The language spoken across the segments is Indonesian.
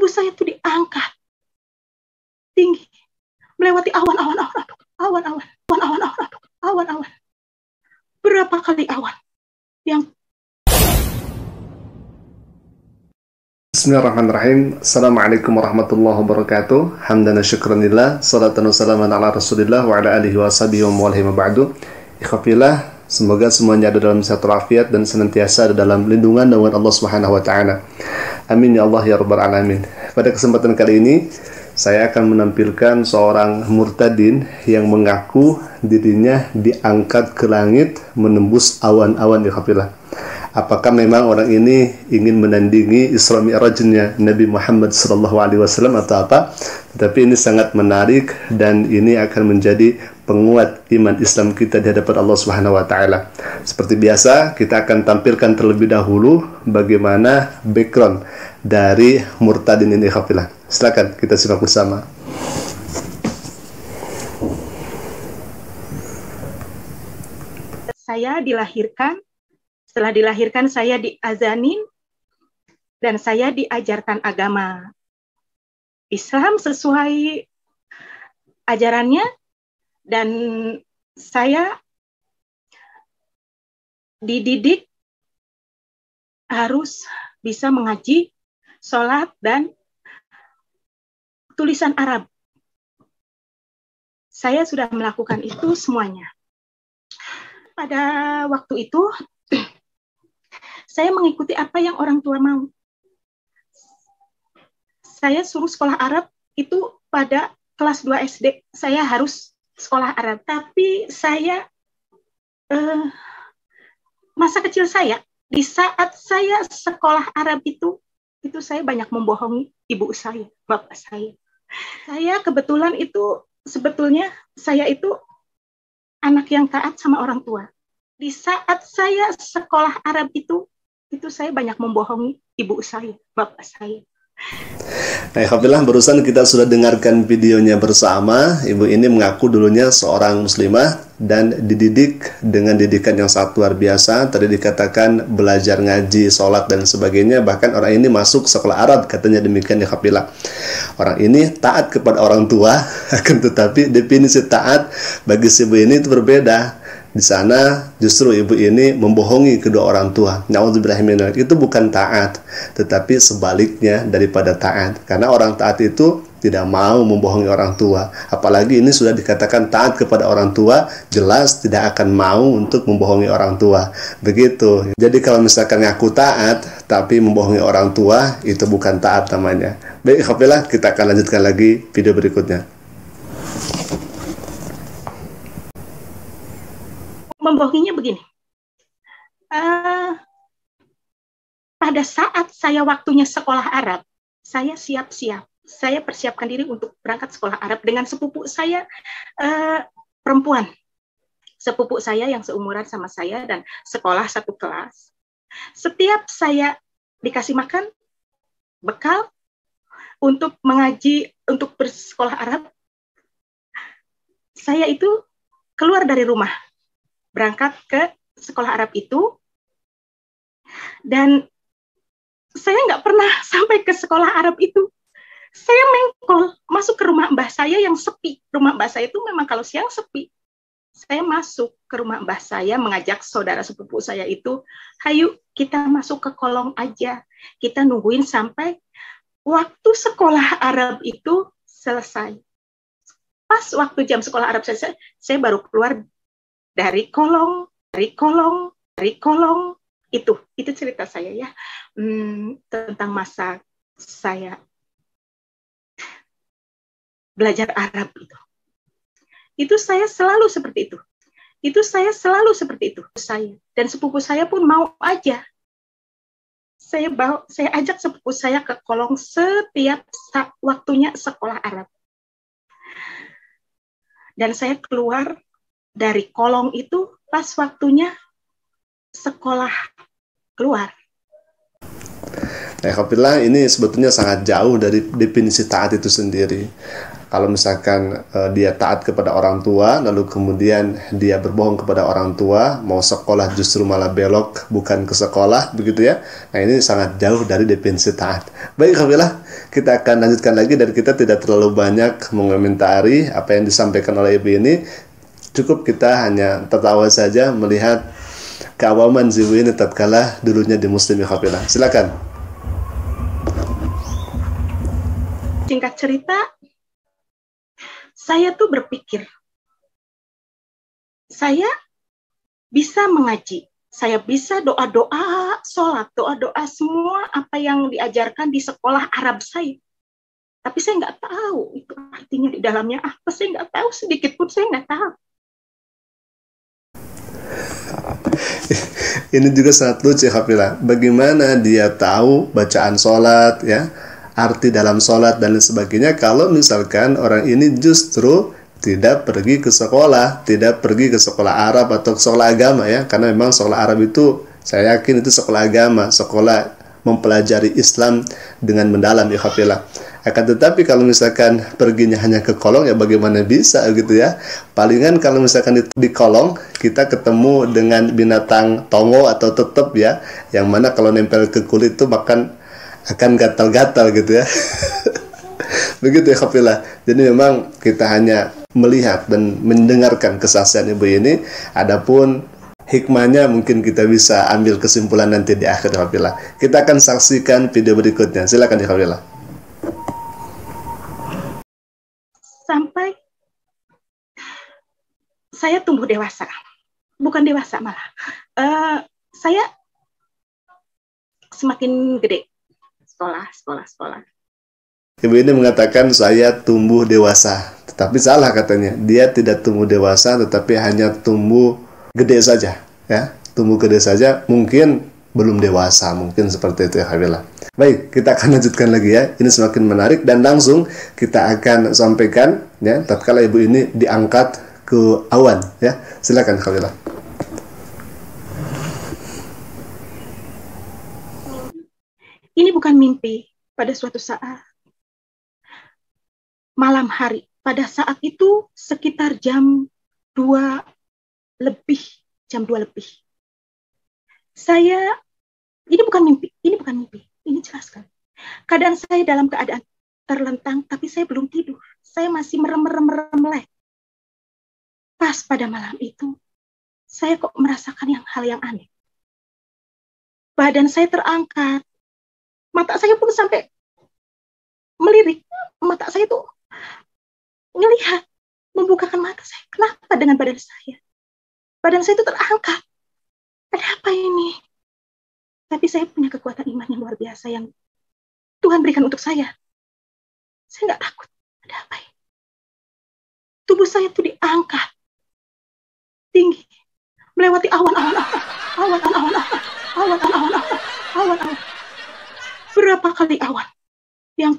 tubuh saya itu diangkat tinggi, melewati awan-awan. Berapa kali awan yang Bismillahirrahmanirrahim. Assalamualaikum warahmatullahi wabarakatuh. Hamdan syukranillah, salatan wassalaman ala rasulillah wa ala alihi wa sahbihi wa mawalihi wa ba'du. Ikhwafillah, semoga semuanya ada dalam sehat walafiat dan senantiasa ada dalam lindungan naungan Allah Subhanahu wa taala. Amin ya Allah ya rabbal alamin. Pada kesempatan kali ini saya akan menampilkan seorang murtadin yang mengaku dirinya diangkat ke langit menembus awan-awan. Ikhwafillah, apakah memang orang ini ingin menandingi Isra Mi'rajnya Nabi Muhammad SAW atau apa? Tapi ini sangat menarik dan ini akan menjadi penguat iman Islam kita di hadapan Allah Subhanahu wa taala. Seperti biasa, kita akan tampilkan terlebih dahulu bagaimana background dari murtadin ini. Khafillah, silakan kita simak bersama. saya dilahirkan, setelah dilahirkan saya diazanin dan saya diajarkan agama Islam sesuai ajarannya, dan saya dididik harus bisa mengaji, sholat, dan tulisan Arab. Saya sudah melakukan itu semuanya. Pada waktu itu, saya mengikuti apa yang orang tua mau. Saya suruh sekolah Arab itu pada kelas 2 SD. Saya harus sekolah Arab. Tapi saya, masa kecil saya, di saat saya sekolah Arab itu saya banyak membohongi ibu saya, bapak saya. Saya kebetulan itu, sebetulnya saya itu anak yang taat sama orang tua. Di saat saya sekolah Arab itu saya banyak membohongi ibu saya, bapak saya. Alhamdulillah, barusan kita sudah dengarkan videonya bersama. Ibu ini mengaku dulunya seorang muslimah dan dididik dengan didikan yang sangat luar biasa. Tadi dikatakan belajar ngaji, sholat, dan sebagainya. Bahkan orang ini masuk sekolah Arab, katanya demikian ya Khafillah. Orang ini taat kepada orang tua, akan tetapi definisi taat bagi si ibu ini itu berbeda. Di sana justru ibu ini membohongi kedua orang tua. Na'udzubillahi, itu bukan taat, tetapi sebaliknya daripada taat. Karena orang taat itu tidak mau membohongi orang tua. Apalagi ini sudah dikatakan taat kepada orang tua, jelas tidak akan mau untuk membohongi orang tua. Begitu. Jadi kalau misalkan ngaku taat tapi membohongi orang tua, itu bukan taat namanya. Baik, Khafillah, kita akan lanjutkan lagi video berikutnya. Membohonginya begini. Pada saat saya waktunya sekolah Arab, saya siap-siap. Saya persiapkan diri untuk berangkat sekolah Arab dengan sepupu saya perempuan. Sepupu saya yang seumuran sama saya dan sekolah satu kelas. Setiap saya dikasih makan, bekal untuk mengaji, untuk bersekolah Arab, saya itu keluar dari rumah, berangkat ke sekolah Arab itu, dan saya nggak pernah sampai ke sekolah Arab itu. Saya mengkol, masuk ke rumah mbah saya yang sepi. Rumah mbah saya itu memang kalau siang sepi. Saya masuk ke rumah mbah saya, mengajak saudara sepupu saya itu, hayu kita masuk ke kolong aja. Kita nungguin sampai waktu sekolah Arab itu selesai. Pas waktu jam sekolah Arab selesai, saya baru keluar dari kolong itu cerita saya ya, tentang masa saya belajar Arab itu saya selalu seperti itu saya selalu seperti itu. Saya dan sepupu saya pun mau aja, saya ajak sepupu saya ke kolong setiap waktunya sekolah Arab, dan saya keluar dari kolong itu pas waktunya sekolah keluar. Alhamdulillah, ini sebetulnya sangat jauh dari definisi taat itu sendiri. kalau misalkan dia taat kepada orang tua, lalu kemudian dia berbohong kepada orang tua, mau sekolah justru malah belok bukan ke sekolah, begitu ya. Nah, ini sangat jauh dari definisi taat. Baik, Alhamdulillah, kita akan lanjutkan lagi dan kita tidak terlalu banyak mengomentari apa yang disampaikan oleh ibu ini. Cukup kita hanya tertawa saja melihat keawaman ibu ini tatkala dulunya di Muslim. Alhamdulillah. Silakan. Singkat cerita, saya tuh berpikir, saya bisa mengaji, saya bisa doa-doa, sholat, doa-doa semua apa yang diajarkan di sekolah Arab saya. Tapi saya nggak tahu itu artinya di dalamnya apa, saya nggak tahu, sedikit pun saya nggak tahu. Ini juga sangat lucu, Hafila. Bagaimana dia tahu bacaan sholat, ya, arti dalam sholat dan lain sebagainya, kalau misalkan orang ini justru tidak pergi ke sekolah, tidak pergi ke sekolah Arab atau sekolah agama, ya, karena memang sekolah Arab itu saya yakin itu sekolah agama, sekolah mempelajari Islam dengan mendalam, ya Hafila. Akan tetapi kalau misalkan perginya hanya ke kolong, ya bagaimana bisa gitu ya. Palingan kalau misalkan di kolong kita ketemu dengan binatang tongo atau tetep, ya, yang mana kalau nempel ke kulit itu akan gatal-gatal gitu ya. Begitu ya Khafillah. Jadi memang kita hanya melihat dan mendengarkan kesaksian ibu ini, adapun hikmahnya mungkin kita bisa ambil kesimpulan nanti di akhir, Khafillah. Kita akan saksikan video berikutnya. Silakan Khafillah. Sampai saya tumbuh dewasa, bukan dewasa malah, saya semakin gede, sekolah. Ibu ini mengatakan saya tumbuh dewasa, tetapi salah katanya. Dia tidak tumbuh dewasa, tetapi hanya tumbuh gede saja, ya. Tumbuh gede saja, mungkin belum dewasa, mungkin seperti itu ya Khafillah. Baik, kita akan lanjutkan lagi ya. Ini semakin menarik dan langsung kita akan sampaikan ya, tatkala ibu ini diangkat ke awan ya. Silakan Khafillah. Ini bukan mimpi. Pada suatu saat malam hari, pada saat itu sekitar jam 2 lebih. Ini bukan mimpi, ini jelas kan. Keadaan saya dalam keadaan terlentang, tapi saya belum tidur. Saya masih merem-merem. Pas pada malam itu, saya kok merasakan hal yang aneh. Badan saya terangkat, mata saya pun sampai melirik. Mata saya tuh ngelihat, membukakan mata saya. Kenapa dengan badan saya? Badan saya itu terangkat. Ada apa ini? Tapi saya punya kekuatan iman yang luar biasa yang Tuhan berikan untuk saya. Saya nggak takut. Ada apa ini? Tubuh saya itu diangkat tinggi, melewati awan-awan. Berapa kali awan yang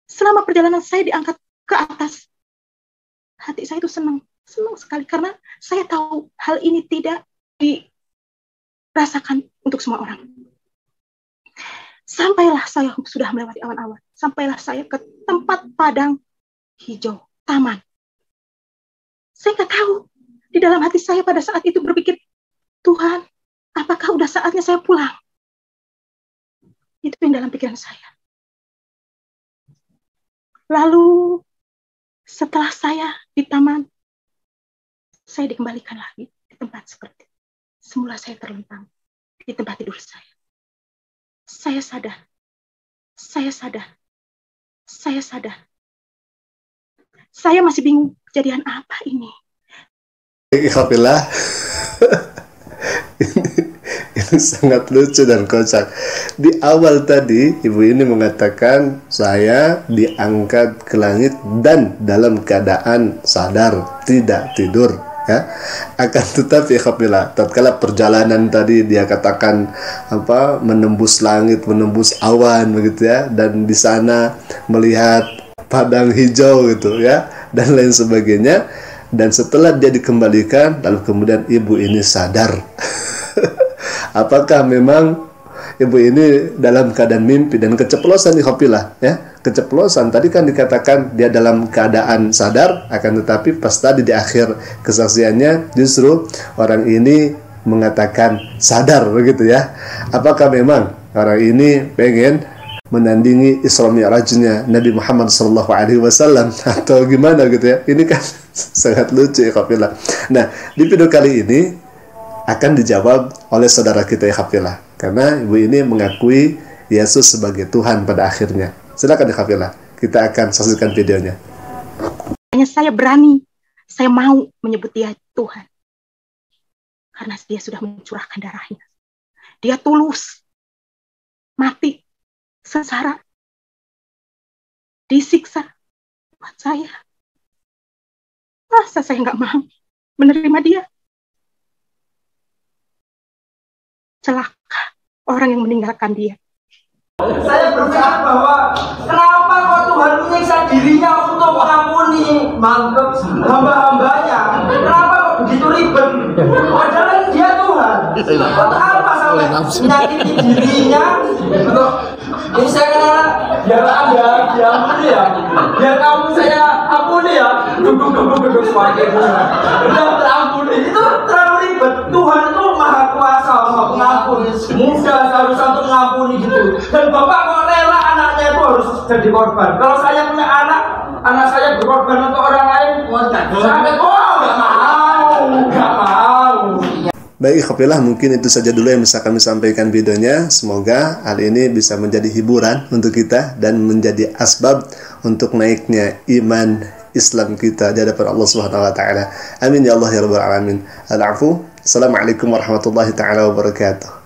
selama perjalanan saya diangkat ke atas. Hati saya itu senang sekali karena saya tahu hal ini tidak dirasakan untuk semua orang. Sampailah saya sudah melewati awan-awan. Sampailah saya ke tempat padang hijau, taman. Saya nggak tahu. Di dalam hati saya pada saat itu berpikir, Tuhan, apakah udah saatnya saya pulang? Itu yang dalam pikiran saya. Lalu setelah saya di taman, saya dikembalikan lagi di tempat seperti semula saya terlentang di tempat tidur saya. Saya sadar. Saya masih bingung kejadian apa ini. Alhamdulillah. Ini sangat lucu dan kocak. Di awal tadi ibu ini mengatakan saya diangkat ke langit dan dalam keadaan sadar, tidak tidur ya. Akan tetapi alhamdulillah tatkala perjalanan tadi dia katakan menembus langit, menembus awan begitu ya, dan di sana melihat padang hijau gitu ya dan lain sebagainya. Dan setelah dia dikembalikan, lalu kemudian ibu ini sadar. Apakah memang ibu ini dalam keadaan mimpi dan keceplosan ikhwafillah ya. Keceplosan tadi kan dikatakan dia dalam keadaan sadar, akan tetapi pas tadi di akhir kesaksiannya justru orang ini mengatakan sadar begitu ya. Apakah memang orang ini pengen menandingi Isra Mi'rajnya Nabi Muhammad SAW atau gimana gitu ya? Ini kan sangat lucu ikhwafillah. Nah, di video kali ini akan dijawab oleh saudara kita ikhwafillah, karena ibu ini mengakui Yesus sebagai Tuhan pada akhirnya. Silakan ikhwafillah, kita akan saksikan videonya. Hanya saya berani, saya mau menyebut dia Tuhan. Karena dia sudah mencurahkan darahnya. Dia tulus, mati, sengsara, disiksa buat saya. Masa saya nggak mau menerima dia? Celaka orang yang meninggalkan dia. Saya berkata bahwa kenapa kok Tuhan menyiksa dirinya untuk mengampuni hamba-hambanya? Kenapa kok begitu ribet? Padahal dia Tuhan. Untuk apa sampai menyakiti dirinya? Untuk ini saya kena biar Anda diampuni ya, biar kamu saya ampuni ya. Duduk sebagai udah terampuni. Itu terlalu ribet. Tuhan itu maha kuasa, maha pengampun, mudah seharusnya untuk mengampuni gitu. Dan bapak kok rela anaknya itu harus jadi korban. Kalau saya punya anak saya berkorban untuk orang lain, saya nggak mau. Baik ikhwafillah, mungkin itu saja dulu yang bisa kami sampaikan videonya. Semoga hal ini bisa menjadi hiburan untuk kita dan menjadi asbab untuk naiknya iman Islam kita di hadapan Allah Subhanahu wa taala. Amin ya Allah ya rabbal alamin. Al-afu. Assalamualaikum warahmatullahi taala wabarakatuh.